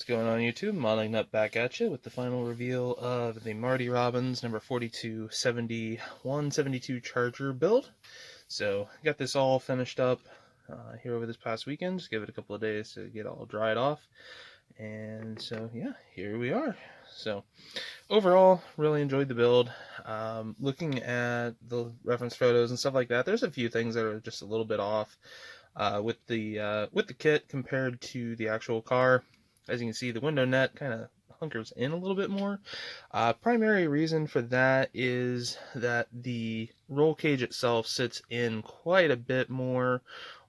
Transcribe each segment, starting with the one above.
What's going on YouTube? Modeling Nut back at you with the final reveal of the Marty Robbins number 427172 Charger build. So got this all finished up here over this past weekend. Just give it a couple of days to get all dried off. And so yeah, here we are. So overall, really enjoyed the build. Looking at the reference photos and stuff like that, there's a few things that are just a little bit off with the kit compared to the actual car. As you can see, the window net kind of hunkers in a little bit more. Primary reason for that is that the roll cage itself sits in quite a bit more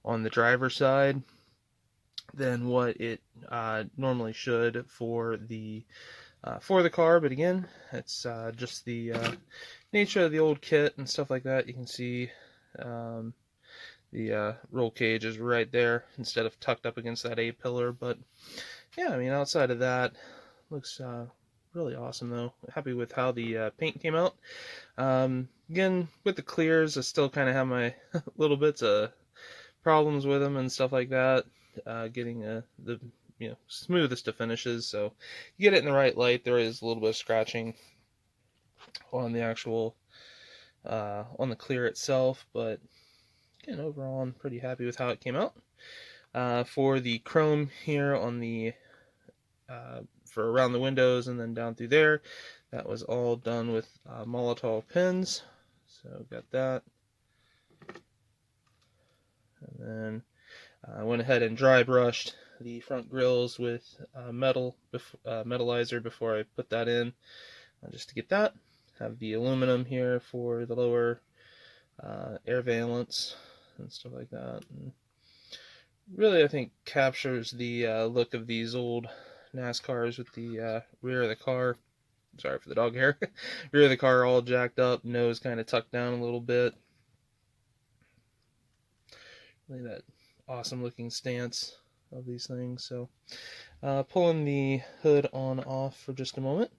on the driver's side than what it normally should for the car. But again, it's just the nature of the old kit and stuff like that. You can see the roll cage is right there instead of tucked up against that A-pillar. But yeah, I mean, outside of that, looks really awesome though. Happy with how the paint came out. Again, with the clears, I still kind of have my little bits of problems with them and stuff like that. Getting the smoothest of finishes. So you get it in the right light, there is a little bit of scratching on the actual on the clear itself, but again, overall, I'm pretty happy with how it came out. For the chrome here on the for around the windows and then down through there, that was all done with Molotov pins. So got that, and then I went ahead and dry brushed the front grills with metalizer before I put that in, just to get that. Have the aluminum here for the lower air valence and stuff like that. And really, I think captures the look of these old NASCARs with the rear of the car. Sorry for the dog hair. Rear of the car all jacked up, nose kind of tucked down a little bit. Really that awesome looking stance of these things. So pulling the hood on off for just a moment.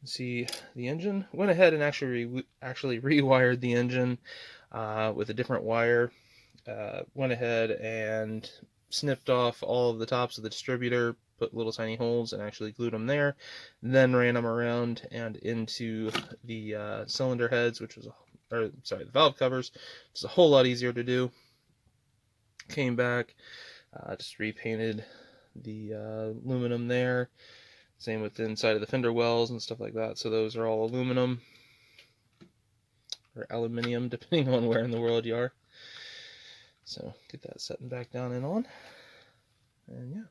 See the engine. Went ahead and actually rewired the engine with a different wire. Went ahead and snipped off all of the tops of the distributor, put little tiny holes and actually glued them there, then ran them around and into the cylinder heads, the valve covers, which is a whole lot easier to do. Came back, just repainted the aluminum there. Same with the inside of the fender wells and stuff like that. So those are all aluminum or aluminium, depending on where in the world you are. So get that setting back down and on. And yeah,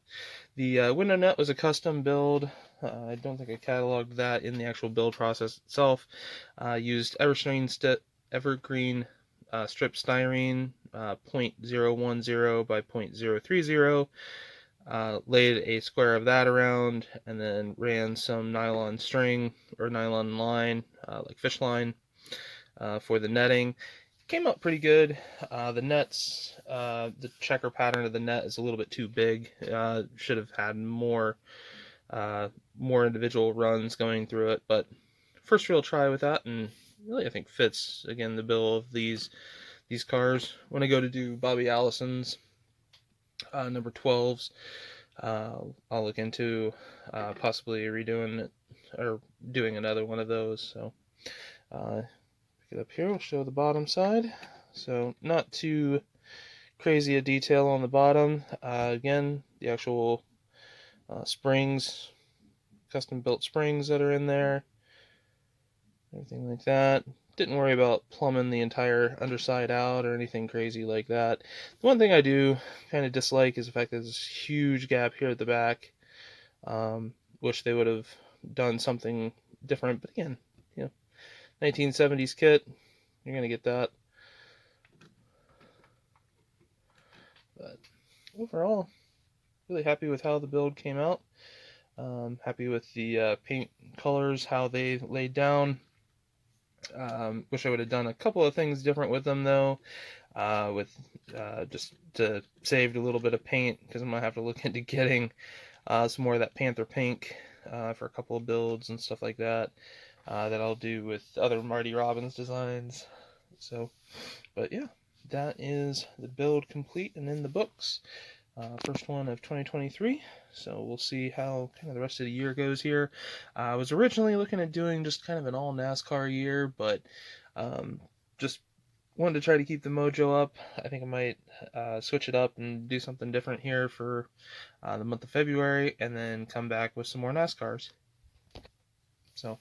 the window net was a custom build. I don't think I cataloged that in the actual build process itself. Used evergreen strip styrene, 0.010 by 0.030. Laid a square of that around, and then ran some nylon string or nylon line, like fish line, for the netting. Came out pretty good. The nets, the checker pattern of the net is a little bit too big. Should have had more individual runs going through it, but first real try with that, and really I think fits again the bill of these cars. When I go to do Bobby Allison's number 12s, I'll look into possibly redoing it or doing another one of those. So pick it up here, we'll show the bottom side. So not too crazy a detail on the bottom. Again, the actual springs, custom built springs that are in there, everything like that. Didn't worry about plumbing the entire underside out or anything crazy like that. The one thing I do kind of dislike is the fact that there's this huge gap here at the back. Wish they would have done something different, but again, 1970s kit, you're going to get that. But overall, really happy with how the build came out. Happy with the paint colors, how they laid down. Wish I would have done a couple of things different with them though, just to save a little bit of paint, because I'm going to have to look into getting some more of that Panther pink for a couple of builds and stuff like that. That I'll do with other Marty Robbins designs. So, but yeah, that is the build complete and in the books. First one of 2023, so we'll see how kind of the rest of the year goes here. I was originally looking at doing just kind of an all NASCAR year, but just wanted to try to keep the mojo up. I think I might switch it up and do something different here for the month of February, and then come back with some more NASCARs. So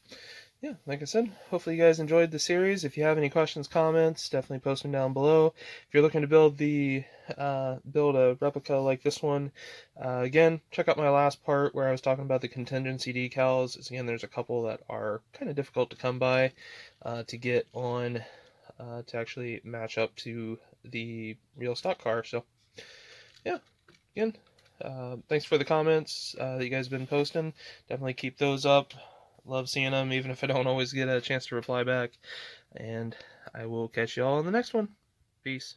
yeah, like I said, hopefully you guys enjoyed the series. If you have any questions, comments, definitely post them down below. If you're looking to build a replica like this one, again, check out my last part where I was talking about the contingency decals. Again, there's a couple that are kind of difficult to come by to get on to actually match up to the real stock car. So yeah, again, thanks for the comments that you guys have been posting. Definitely keep those up. Love seeing them, even if I don't always get a chance to reply back. And I will catch you all in the next one. Peace.